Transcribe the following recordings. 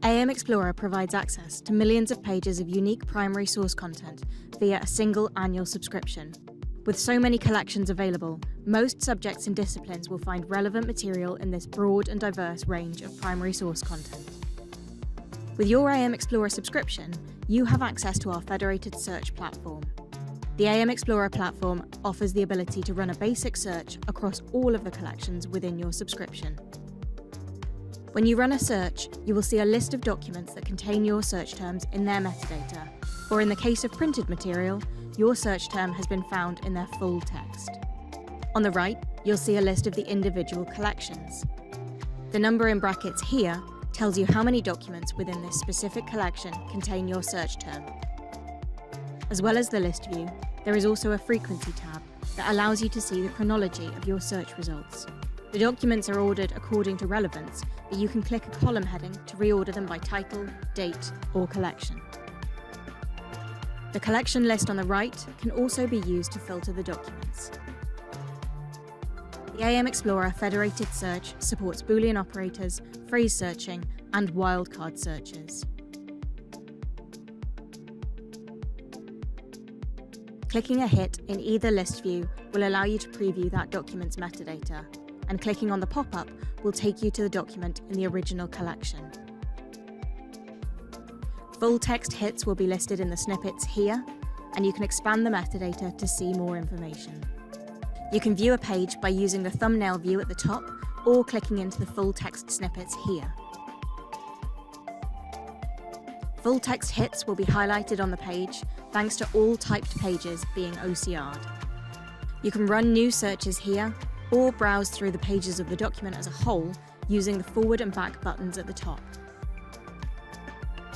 AM Explorer provides access to millions of pages of unique primary source content via a single annual subscription. With so many collections available, most subjects and disciplines will find relevant material in this broad and diverse range of primary source content. With your AM Explorer subscription, you have access to our federated search platform. The AM Explorer platform offers the ability to run a basic search across all of the collections within your subscription. When you run a search, you will see a list of documents that contain your search terms in their metadata, or in the case of printed material, your search term has been found in their full text. On the right, you'll see a list of the individual collections. The number in brackets here tells you how many documents within this specific collection contain your search term. As well as the list view, there is also a frequency tab that allows you to see the chronology of your search results. The documents are ordered according to relevance, but you can click a column heading to reorder them by title, date, or collection. The collection list on the right can also be used to filter the documents. The AM Explorer Federated Search supports Boolean operators, phrase searching, and wildcard searches. Clicking a hit in either list view will allow you to preview that document's metadata, and clicking on the pop-up will take you to the document in the original collection. Full text hits will be listed in the snippets here, and you can expand the metadata to see more information. You can view a page by using the thumbnail view at the top or clicking into the full text snippets here. Full text hits will be highlighted on the page thanks to all typed pages being OCR'd. You can run new searches here or browse through the pages of the document as a whole using the forward and back buttons at the top.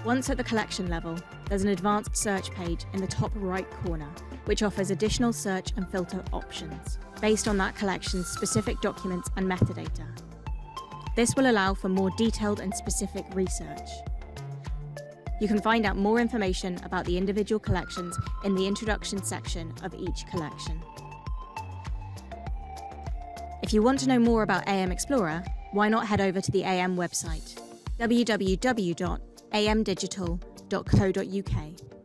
Once at the collection level, there's an advanced search page in the top right corner, which offers additional search and filter options based on that collection's specific documents and metadata. This will allow for more detailed and specific research. You can find out more information about the individual collections in the introduction section of each collection. If you want to know more about AM Explorer, why not head over to the AM website, www.amdigital.co.uk.